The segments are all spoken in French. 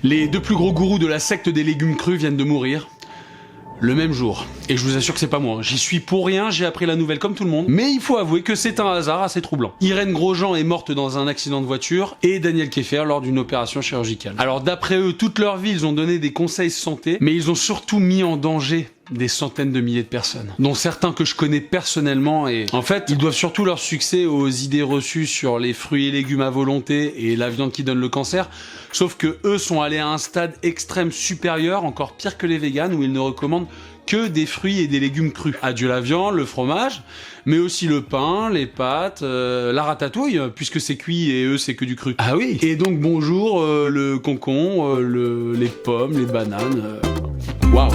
Les deux plus gros gourous de la secte des légumes crus viennent de mourir le même jour. Et je vous assure que c'est pas moi. J'y suis pour rien, j'ai appris la nouvelle comme tout le monde. Mais il faut avouer que c'est un hasard assez troublant. Irène Grosjean est morte dans un accident de voiture et Daniel Kieffer lors d'une opération chirurgicale. Alors d'après eux, toute leur vie, ils ont donné des conseils santé, mais ils ont surtout mis en danger des centaines de milliers de personnes, dont certains que je connais personnellement, et en fait, ils doivent surtout leur succès aux idées reçues sur les fruits et légumes à volonté et la viande qui donne le cancer, sauf que eux sont allés à un stade extrême supérieur, encore pire que les véganes, où ils ne recommandent que des fruits et des légumes crus. Adieu la viande, le fromage, mais aussi le pain, les pâtes, la ratatouille, puisque c'est cuit et eux c'est que du cru. Ah oui. Et donc bonjour, le concombre, les pommes, les bananes. Waouh.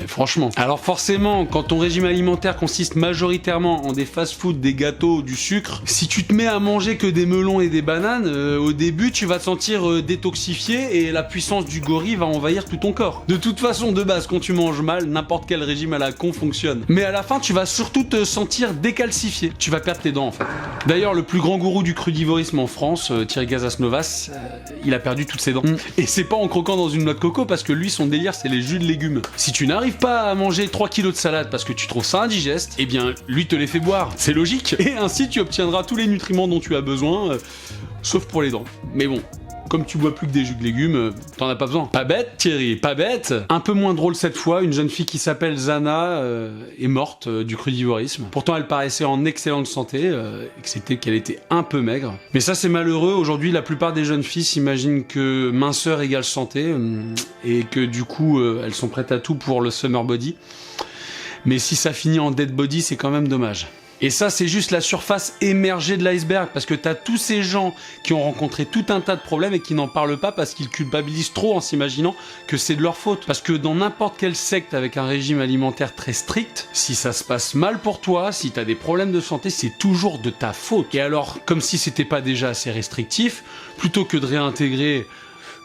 Franchement. Alors forcément, quand ton régime alimentaire consiste majoritairement en des fast-food, des gâteaux, du sucre, si tu te mets à manger que des melons et des bananes, au début tu vas te sentir détoxifié et la puissance du gorille va envahir tout ton corps. De toute façon, de base, quand tu manges mal, n'importe quel régime à la con fonctionne. Mais à la fin, tu vas surtout te sentir décalcifié. Tu vas perdre tes dents en fait. D'ailleurs, le plus grand gourou du crudivorisme en France, Thierry Gazas-Novas, il a perdu toutes ses dents. Et c'est pas en croquant dans une noix de coco parce que lui, son délire, c'est les jus de légumes. Si tu n'arrives pas à manger 3 kilos de salade parce que tu trouves ça indigeste, eh bien lui te les fait boire, c'est logique. Et ainsi tu obtiendras tous les nutriments dont tu as besoin, sauf pour les dents. Mais bon, comme tu bois plus que des jus de légumes, t'en as pas besoin. Pas bête Thierry, pas bête. Un peu moins drôle cette fois, une jeune fille qui s'appelle Zana est morte du crudivorisme. Pourtant elle paraissait en excellente santé, excepté qu'elle était un peu maigre. Mais ça c'est malheureux, aujourd'hui la plupart des jeunes filles s'imaginent que minceur égale santé, et que du coup elles sont prêtes à tout pour le summer body. Mais si ça finit en dead body, c'est quand même dommage. Et ça, c'est juste la surface émergée de l'iceberg, parce que t'as tous ces gens qui ont rencontré tout un tas de problèmes et qui n'en parlent pas parce qu'ils culpabilisent trop en s'imaginant que c'est de leur faute. Parce que dans n'importe quelle secte avec un régime alimentaire très strict, si ça se passe mal pour toi, si t'as des problèmes de santé, c'est toujours de ta faute. Et alors, comme si c'était pas déjà assez restrictif, plutôt que de réintégrer,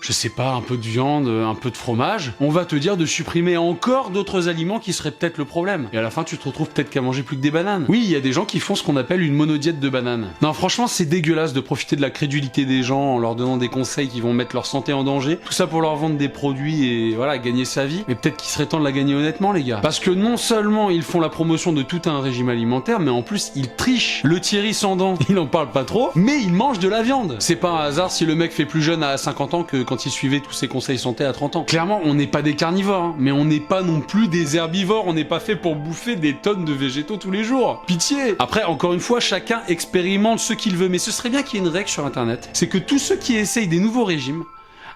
je sais pas, un peu de viande, un peu de fromage, on va te dire de supprimer encore d'autres aliments qui seraient peut-être le problème. Et à la fin, tu te retrouves peut-être qu'à manger plus que des bananes. Oui, il y a des gens qui font ce qu'on appelle une monodiète de bananes. Non, franchement, c'est dégueulasse de profiter de la crédulité des gens en leur donnant des conseils qui vont mettre leur santé en danger. Tout ça pour leur vendre des produits et voilà, gagner sa vie. Mais peut-être qu'il serait temps de la gagner honnêtement, les gars. Parce que non seulement ils font la promotion de tout un régime alimentaire, mais en plus, ils trichent. Le Thierry sans dents, il en parle pas trop, mais il mange de la viande. C'est pas un hasard si le mec fait plus jeune à 50 ans que quand il suivait tous ses conseils santé à 30 ans. Clairement, on n'est pas des carnivores, hein, mais on n'est pas non plus des herbivores, on n'est pas fait pour bouffer des tonnes de végétaux tous les jours. Pitié. Après, encore une fois, chacun expérimente ce qu'il veut, mais ce serait bien qu'il y ait une règle sur internet, c'est que tous ceux qui essayent des nouveaux régimes,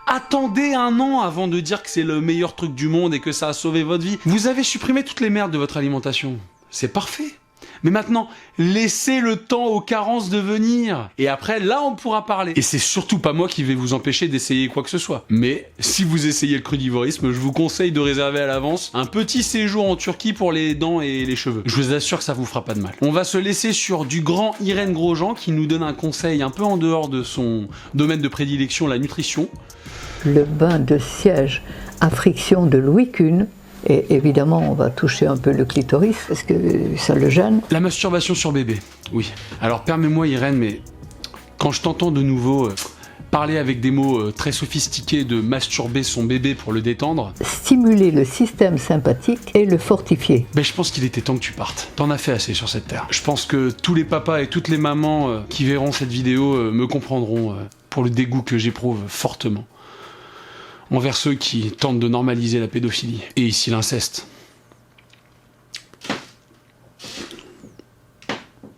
attendez un an avant de dire que c'est le meilleur truc du monde et que ça a sauvé votre vie. Vous avez supprimé toutes les merdes de votre alimentation. C'est parfait. Mais maintenant, laissez le temps aux carences de venir. Et après, là, on pourra parler. Et c'est surtout pas moi qui vais vous empêcher d'essayer quoi que ce soit. Mais, si vous essayez le crudivorisme, je vous conseille de réserver à l'avance un petit séjour en Turquie pour les dents et les cheveux. Je vous assure que ça vous fera pas de mal. On va se laisser sur du grand Irène Grosjean qui nous donne un conseil un peu en dehors de son domaine de prédilection, la nutrition. Le bain de siège à friction de Louis Kuhn. Et évidemment, on va toucher un peu le clitoris, parce que ça le gêne. La masturbation sur bébé, oui. Alors, permets-moi Irène, mais quand je t'entends de nouveau parler avec des mots très sophistiqués de masturber son bébé pour le détendre... Stimuler le système sympathique et le fortifier. Ben, je pense qu'il était temps que tu partes. T'en as fait assez sur cette terre. Je pense que tous les papas et toutes les mamans qui verront cette vidéo me comprendront pour le dégoût que j'éprouve fortement envers ceux qui tentent de normaliser la pédophilie, et ici l'inceste.